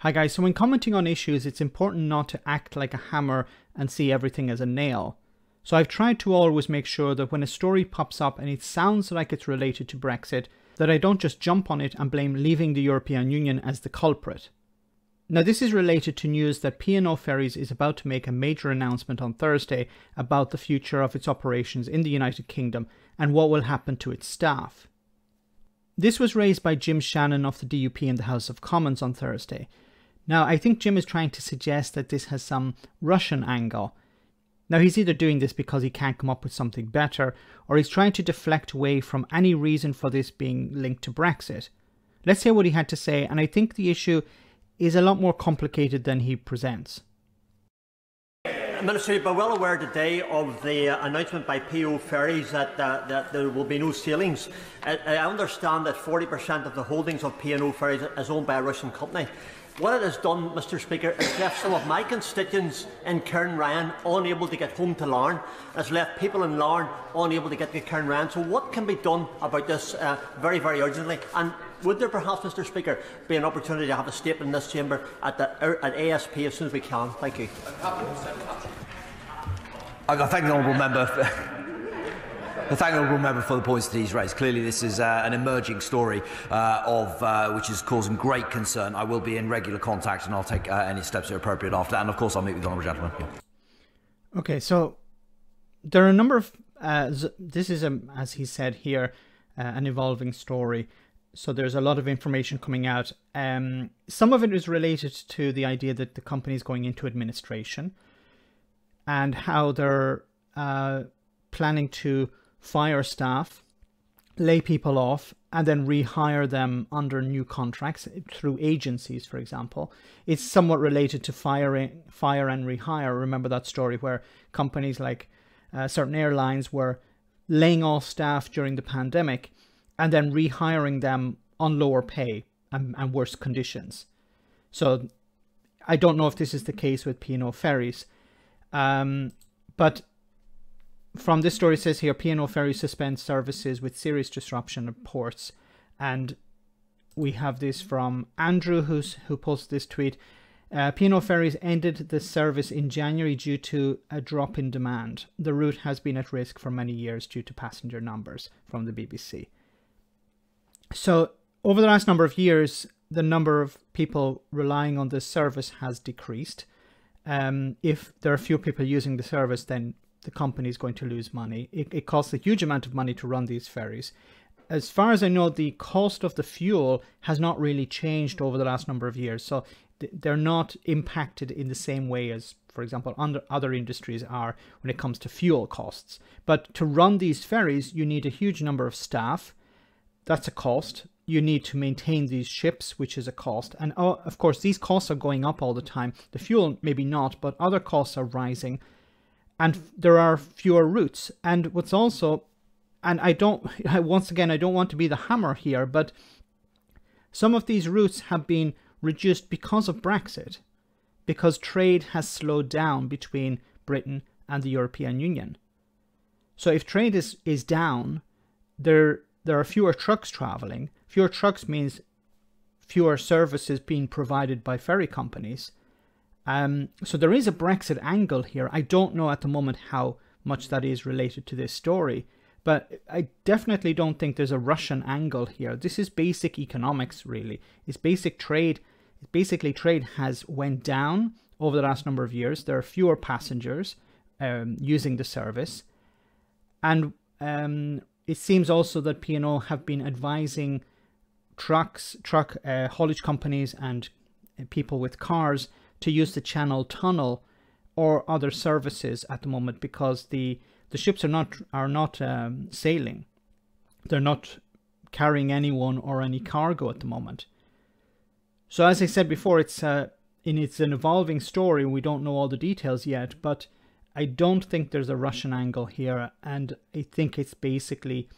Hi guys, so when commenting on issues, it's important not to act like a hammer and see everything as a nail. So I've tried to always make sure that when a story pops up and it sounds like it's related to Brexit, that I don't just jump on it and blame leaving the European Union as the culprit. Now this is related to news that P&O Ferries is about to make a major announcement on Thursday about the future of its operations in the United Kingdom and what will happen to its staff. This was raised by Shannon of the DUP in the House of Commons on Thursday. Now, I think Jim is trying to suggest that this has some Russian angle. Now, he's either doing this because he can't come up with something better, or he's trying to deflect away from any reason for this being linked to Brexit. Let's hear what he had to say, and I think the issue is a lot more complicated than he presents. Minister, you'll be well aware today of the announcement by P&O Ferries that there will be no sailings. I understand that 40% of the holdings of P&O Ferries is owned by a Russian company. What it has done, Mr Speaker, is left some of my constituents in Cairnryan unable to get home to Larne. It's left people in Larne unable to get to Cairnryan. So what can be done about this very, very urgently? And would there perhaps, Mr Speaker, be an opportunity to have a statement in this chamber at ASP as soon as we can? Thank you. I thank the honourable member. I thank the honourable member for the points that he's raised. Clearly, this is an emerging story which is causing great concern. I will be in regular contact, and I'll take any steps that are appropriate after that. And of course, I'll meet with the honourable gentleman. Yeah. Okay, so there are a number of. This is, as he said here, an evolving story. So there's a lot of information coming out. Some of it is related to the idea that the company is going into administration, and how they're planning to fire staff, lay people off, and then rehire them under new contracts through agencies, for example. It's somewhat related to fire and rehire. Remember that story where companies like certain airlines were laying off staff during the pandemic and then rehiring them on lower pay and worse conditions. So I don't know if this is the case with P&O Ferries, but from this story, it says here, P&O Ferries suspends services with serious disruption of ports. And we have this from Andrew, who posted this tweet. P&O Ferries ended the service in January due to a drop in demand. The route has been at risk for many years due to passenger numbers, from the BBC. So over the last number of years, the number of people relying on this service has decreased. If there are few people using the service, then the company is going to lose money. It costs a huge amount of money to run these ferries. As far as I know, the cost of the fuel has not really changed over the last number of years. So they're not impacted in the same way as, for example, other industries are when it comes to fuel costs. But to run these ferries, you need a huge number of staff. That's a cost. You need to maintain these ships, which is a cost. And of course, these costs are going up all the time. The fuel, maybe not, but other costs are rising. And there are fewer routes. And what's also, and once again, I don't want to be the hammer here, but some of these routes have been reduced because of Brexit, because trade has slowed down between Britain and the European Union. So if trade is down, there are fewer trucks traveling. Fewer trucks means fewer services being provided by ferry companies. So there is a Brexit angle here. I don't know at the moment how much that is related to this story, but I definitely don't think there's a Russian angle here. This is basic economics, really. It's basic trade. Basically, trade has went down over the last number of years. There are fewer passengers using the service. And it seems also that P&O have been advising truck haulage companies and people with cars to use the Channel Tunnel or other services at the moment, because the ships are not sailing. They're not carrying anyone or any cargo at the moment. So as I said before, it's an evolving story. We don't know all the details yet, but I don't think there's a Russian angle here, and I think it's basically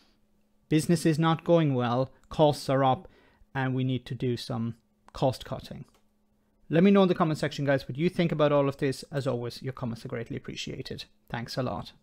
business is not going well, costs are up, and we need to do some cost cutting. Let me know in the comment section, guys, what you think about all of this. As always, your comments are greatly appreciated. Thanks a lot.